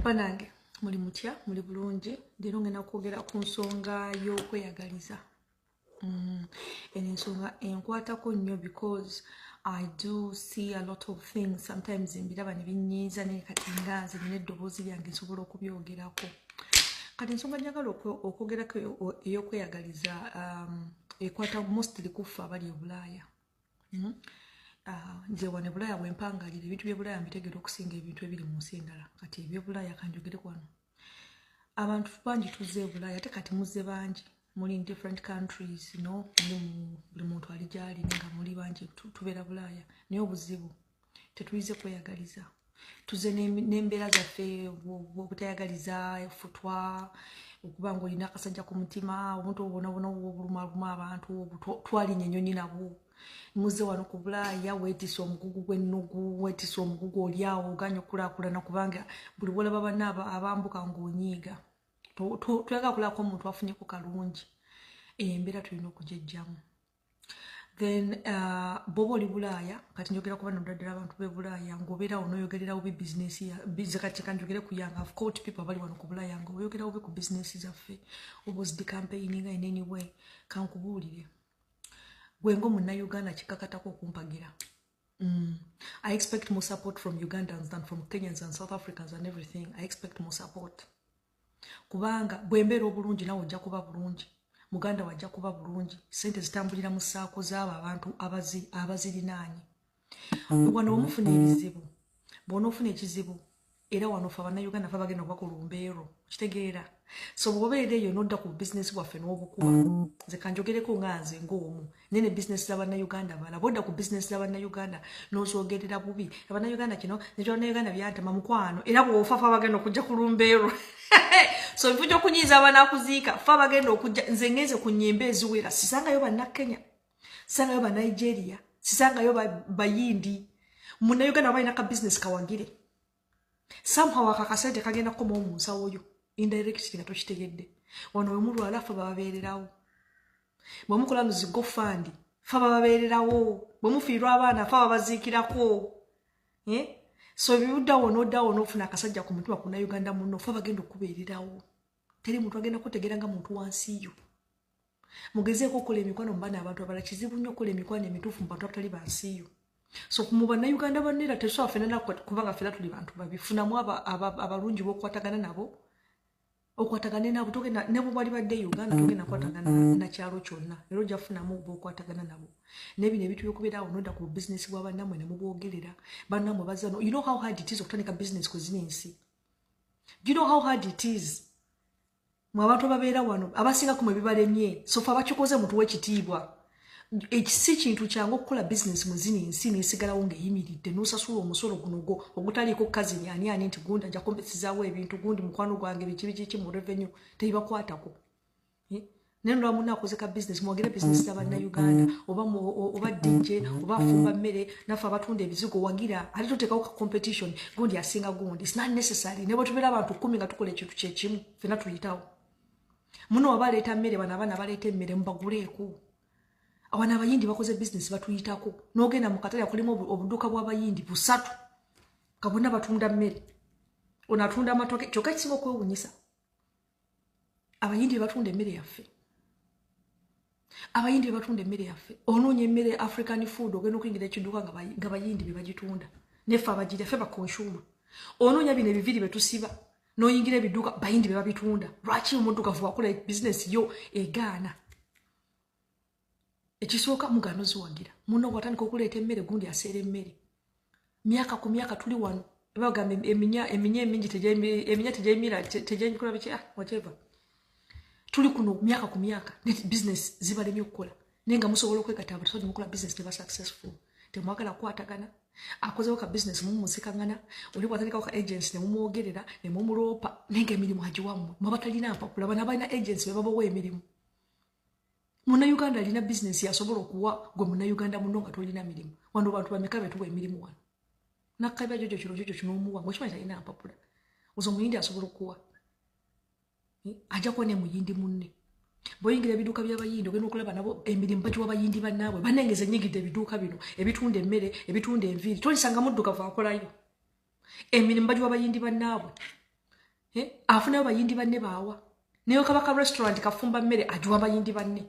Banange muli mutya muli bulungi ndino ngena kwogera ku nsonga y'okweyagaliza. Eno ensonga enkwatako nnyo because I do see a lot of things sometimes mbiraba ne binyiiza ne kati nga nze nina eddoboozi lyange nsobola okubyogerako. Kati ensonga njagala okwogerako ey'okweyagaliza ekwata mostly kuffe abali e Bulaaya. Nze wano e Bulaaya bwe mpangalira ebintu by'e Bulaaya mbitegera okusinga ebintu ebiri mu nsi endala. Kati eby'e Bulaaya kanjogere wano. Abantu bangi tuzze e Bulaaya ate kati muzze bangi. Muli in different countries, buli muntu ali gyali nga muli bangi tubeera Bulaaya. Naye obuzibu tetuyize kweyagaliza. Tuzze n'embeera zaffe obutayagaliza effutwa okuba ng'olina akasajja ku mutima omuntu obonabona obuluma abantu twalinnya ennyonyi nabo. Muzze wano ku Bulaaya weetisa omugugu gw'ennugu weetisa omugugu oli awo oganya okulaakulana kubanga buli bwolaba banna abambuka ng'onyiiga. Tuyagala kulabako omuntu afunyeko kalungi. Embeera tulina okugyejjamu. Then bw'oba oli Bulaaya kati njogera ku bano ddala abantu b'e Bulaaya ng'obeerawo n'oyogererawo bizinesi kati kanjogere ku yange I've caught people abali wano ku Bulaaya ng'oyogererawo ku bizinesi zaffe oba ozidi campaigning in any way kankubuulire. Gwe ng'omunnayuganda kikakatako okumpagira. I expect more support from Ugandans than from Kenyans and South Africans and everything. I expect more support. Kubanga bwe mbeera obulungi nawe ojja kuba bulungi. Muganda wajja kuba bulungi. Sente zitambulira mu ssaako z'abo abantu abazirinaanye. Wano omufuna ebizibu. Bw'onoofuna ekizibu era wano ffe Abannayuganda ffe bagenda okuba ku lumbeero. Kitegeera. So bw'obeera eyo n'odda ku bizinesi bwaffe n'obukuba. Nze kanjogereko nga nze ng'omu. Nene bizinesi z'Abannayuganda bala. Bw'odda ku bizinesi z'Abannayuganda n'ozoogerera bubi. Abannayuganda kino nekyo Abannayuganda byantama mukwano. Era bw'ofa ffe bagenda okujja ku lumbeero. So mfujja okunyiiza abanakuziika ffe bagenda okujja nze ngenze ku nnyimba eziwera. Sisangayo Bannakenya. Sisangayo Bannigeria. Sisangayo Bayindi. Munnayuganda balina ka bizinesi kawagire. Somehow akakasente kagenda kukoma mu nsawo yo. Indirectly nga tokitegedde. Wano we mulwala ffe bababeererawo. Bwe mukola muzigo fund ffe bababeererawo. Bwe mufiirwa abaana ffe babaziikirako. So ebibuddawo n'oddawo n'ofuna akasajja ku mutima ku Uganda munno ffe bagenda okubeererawo. Teri muntu agenda kutegeera nga muntu wansi yo. Mugezeeko okukola emikwano mu baana abantu abalala kizibu nnyo okukola emikwano emituufu mu bantu abatali bansi yo. So mu Bannayuganda banneera tetusobola ffenna kubanga ffenna tuli bantu babi. Funamu abalungi b'okukwatagana nabo. Okwatagana nabo togenda ne bwe bali badde Uganda togenda kwatagana na kyalo kyonna. Era ojja kufunamu b'okwatagana nabo. N'ebino ebintu by'okubeera awo n'odda ku bizinesi bwa bannammwe ne mubwogerera. Bannammwe bazza no. You know how hard it is okutandika business ku zino ensi. Do you know how hard it is? Mwe abantu ababeera wano abasinga ku mwe bibalemye. So ffe abakikoze muntu w'ekitiibwa. Ekisi kintu kyangu okukola business mu zino ensi n'esigalawo ng'eyimiridde n'osasula omusolo guno ogutaliiko kazini ani nti gundi ajja kompesizaawo ebintu gundi mukwano gwange biki mu revenue tebibakwatako. Naye nolwa munno akoze ka business mwogere business z'Abannayuganda oba DJ oba afumba mmere naffe abatunda ebizigo wagira ate toteekawo ka competition gundi asinga gundi. It's not necessary. Ne bwe tubeera abantu 10 nga tukola ekintu kye kimu ffenna tuyitawo. Muno wabaleeta mmere bano abaana baleeta emmere mubaguleeko. Awana abayindi bakoze business batuyitako. N'ogenda mu katale kulimu obuduuka bw'abayindi busatu. Kabona batunda mmere. Onatunda amatoke kyokka kisinga okwewuunyisa. Abayindi batunda emmere yaffe. Abayindi batunda emmere yaffe. Onoonya emmere African food ogenda okuyingira ekidduka nga bayindi be bagitunda. Neffe abagiri ffe bakonsuma. Onoonya bino ebiviri betusiba. N'oyingira ebidduka bayindi be babitunda. Lwaki omuddukavu akola business yo egaana? Ekisooka mugano ziwagira. Muno watandika okuleeta emmere gundi aseera emmere. Myaka ku myaka tuli wano. Bagamba eminya emingi tegyemira tegyekula biki whatever. Tuli kuno myaka ku myaka ne business zibalemye okukola. Nenga musobola okwegatta abantu mukola business teba successful. Temwagala kwatagana. Akozewo ka business musikangana. Oli watandika ka agency ne mumwogerera ne mumulopa nenga emirimu hajiwamu. Mabatalina mpapula bana balina agency be babawo emirimu. Munnayuganda alina business yasobola okuwa gwe Munnayuganda munno nga tolina mirimu. Wano bantu bameka betuwa emirimu wano. Nakabya jojo kino omuwa ng'okimanyi talina mpapula. Ozo muyindi asobola okuwa. Ajja kuwa ne muyindi munne. Bw'oyingira ebiduuka by'abayindi ogenda okulaba nabo emirimu bagiwa abayindi bannaabwe. Bannengeze nnyingidde ebiduuka bino ebitunda emmere ebitunda enviiri. Tolisanga muddukavu akolayo. Emirimu bagiwa abayindi bannaabwe. Afuna abayindi banne baawa neyo kabaka restaurant kafumba mmere ajuwa abayindi banne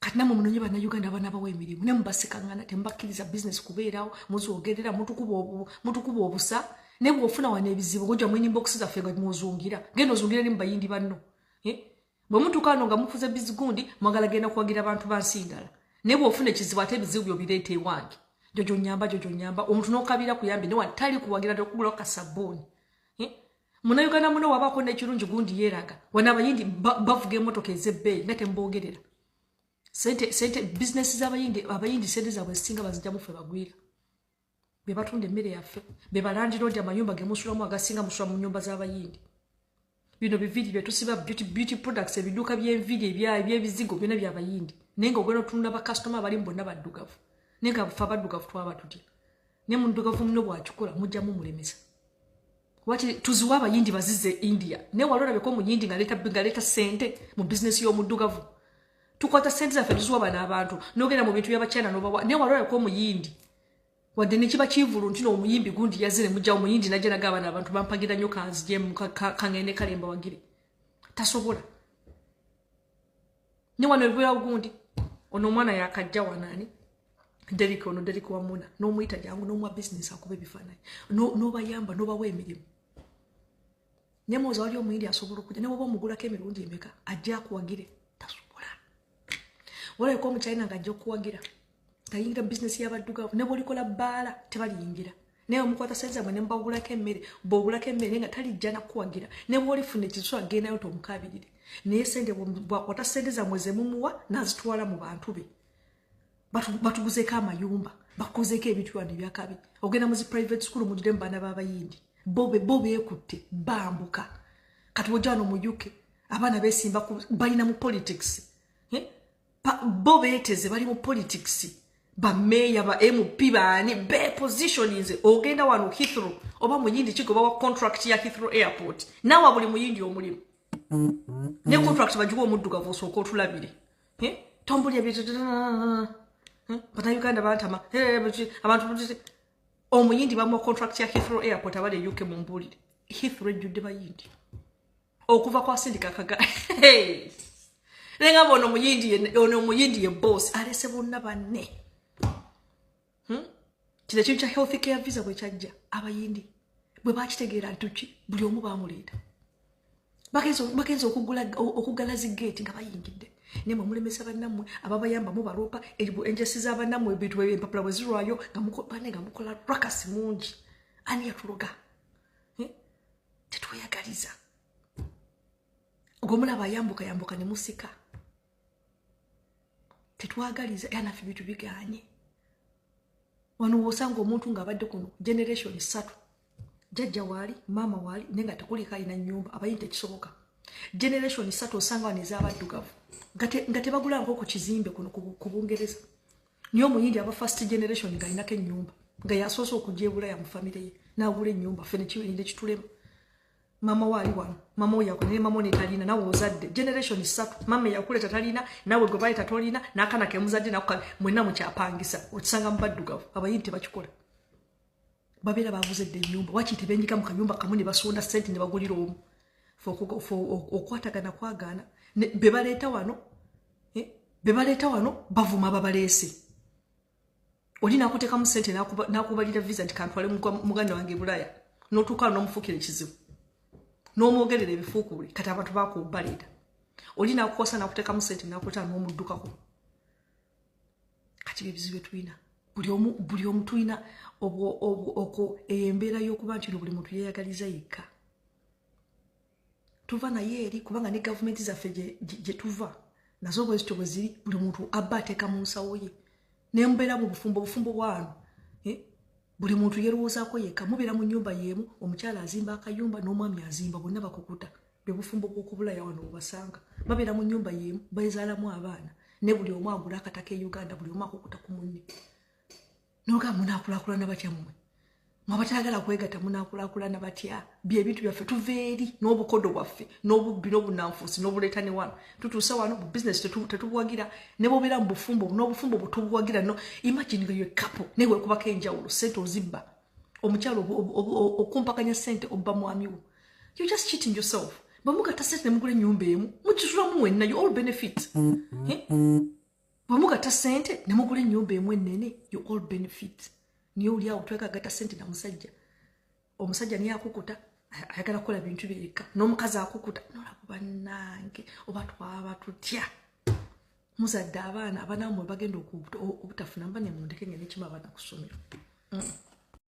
kati namwe munonye bannayuganda abana bawa emirimu ne mubasikangana tembakkiriza business kubeerawo muzogerera mutukuba obusa ne bwofuna wana ebizibu gojja mu inbox zaffe nga muzungira genda ozungira ne mubayindi banno bwe mutukano nga mufuze bizigundi mwagala genda kuwagira abantu bansindala ne bwofuna ekizibu ate ebizibu byo bireeta ewange jojo nyamba omuntu n'okabira kuyambi ne watali kuwagira okugula kasabuni Munayuganda muno wabako n'ekirungi gundi yeeraga wana abayindi bavuga emmotoka ez'ebbeeyi nga tembogerera sente business abayindi sente zaabwe singa bazijja mufe bagwira be batunda emmere yaffe be balandira odi amayumba gemusulamu agasinga musula mu nyumba z'abayindi bino bividi byetusiba beauty products ebiduuka by'envidi ebyebizigo byonna by'abayindi naye nga ogenda otunda bakasitoma abalimu bonna baddugavu naye nga fe abaddugavu twaba tutya naye muddugavu muno bw'akikola mujjamu mulemesa wati tuziwa abayindi bazize India ne walolabeko omuyindi ngaleeta sente mu business y'omuddugavu tukwata sente zaffe tuziwa bana abantu n'ogenda mu bintu by'abachina n'obawa ne walolabeko omuyindi wadde ne kiba kivulu nti n'omuyimbi gundi yazire mujja omuyindi najja nagabana abantu bampagira nnyo kanzije kangende kalemba wagire tasobola ne wano ebula gundi ono omwana yakajja wanani Derek Wamuna n'omuyita jangu n'omwa business akuba ebifaananyi n'obayamba n'obawa emirimu Nyemoza wali omuyindi asobola okujja ne bwoba omugulako emirundi emeka ajja akuwagire tasobola walabeko omukyalina nga ajja okuwagira tayingira business y'abaddugavu ne bwolikola bbaala tebaliyingira naye omukwata sente zammwe ne mubagulako emmere bw'ogulako emmere nga talijja nakuwagira ne bwolifuna ekiso agendayo tomukabirire naye sente bwakwata sente zammwe zemumuwa n'azitwala mu bantu be batuguzeeko amayumba bakuzeeko ebintu wano ebyakabi ogenda mu zi private school mujjire mu baana b'abayindi bo beekutte bambuka kati bw'ojja wano mu UK abaana beesimba balina mu politics bo beeteze bali mu politics bameeya ba MP baani bepositioninze ogenda wano Heathrow oba muyindi kigoba wa contract ya Heathrow airport nawe buli muyindi omulimu ne contract bajuwa omuddugavu osooka otulabire tombulya Bannayuganda bantama abantu omuyindi bamuwa contract ya Heathrow airport abali UK mu mbulire Heathrow ejjudde bayindi okuva kwa sindika kaga nenga bono omuyindi ye boss alese bonna banne kino ekintu kya health care visa bwe kyajja abayindi bwe bakitegeera ntuki buli omu baamuleeta bagenza okugala ziggeeti nga bayingidde ne mulemesa bannammwe ababayamba mubaloopa enjesi z'abannammwe ebintu empapula bwe zirwayo nga mukola rakasi mungi ani yatuloga tetweyagaliza ogwomulaba yambuka ne musika tetwagaliza era naffe bintu biganye wano wosanga omuntu ng'abadde kuno generation 3 jajja waali maama waali naye nga tekuliko alina nnyumba abayindi tekisoboka generation 3 osanga wano ez'abaddugavu nga tebagulanko ku kizimbe kuno ku Bungereza niyo omuyindi aba first generation ng'alinako ennyumba nga yasoose okujja ebulaya mu famire ye n'agula ennyumba ffe nekirinde kitulema mama waali wano mama oyako ne mama netalina nawe ozadde generation 3 mama yakuleta talina nawe gwe baleta tolina n'akaana ke muzadde nakuka mwenna mukyapangisa okisanga mu baddugavu abayindi tebakikola babeera baguzedde ennyumba waki tebenjika mu kanyumba kamu ne basonda sente ne bagulira omu okwatagana kwagaana bebaleeta wano bavuma babaleese oli nakuteekamu sente nakubalira visa nti kantwale muganda wange bulaya n'otuuka n'omufuukira ekizibu n'omwogerera ebifuukule kati abantu bakubaleeta oli nakukosa nakuteekamu sente nakuleeta n'omuddukako kati byebizibu tulina buli omu tulina embeera y'okuba nti buli muntu yeeyagaliza yekka tuva naye eri kubanga ne gavumenti zaffe gye tuva nazo bwezityo bwe ziri buli muntu abba ateeka mu nsawo ye nembeera mu bufumbo bwano buli muntu yerowoozaako yekka mubeera mu nnyumba y'emu omukyala azimba akayumba n'omwami azimba bonna bakukuta bwe bufumbo bw'okubulaya wano bwebasanga babeera mu nnyumba y'emu beezaalamu abaana ne buli omu agula akataka e Uganda buli omu akukuta ku munne noga munaakulaakulana batya mmwe mwabatayagala kwegatta munaakulaakulana batya byebintu byaffe tuva eri n'obukodo bwaffe n'obubbi n'obunanfuusi n'obuleetane wano tutuusa wano mu bizinesi tetubuwagira ne bobeera mu bufumbo n'obufumbo butubuwagira no imagine nga yo kapo naye wekubako enjawulo sente ozibba omukyalo okumpakanya sente obba mwami wo you're just cheating yourself. Bamugata sente nemugula ennyumba emu mukisulamu mwenna you all benefit. Bamugata sente nemugula ennyumba emu ennene you all benefit. Niyo oli awo twekagata sente na musajja. Omusajja niye akukuta ayagala kukola bintu bireka n'omukazi akukuta nolaba bannange oba twaba tutya. Muzadde abaana abanamwe bagenda okubutafuna mba ne mundeke ngene kima abaana ku ssomero.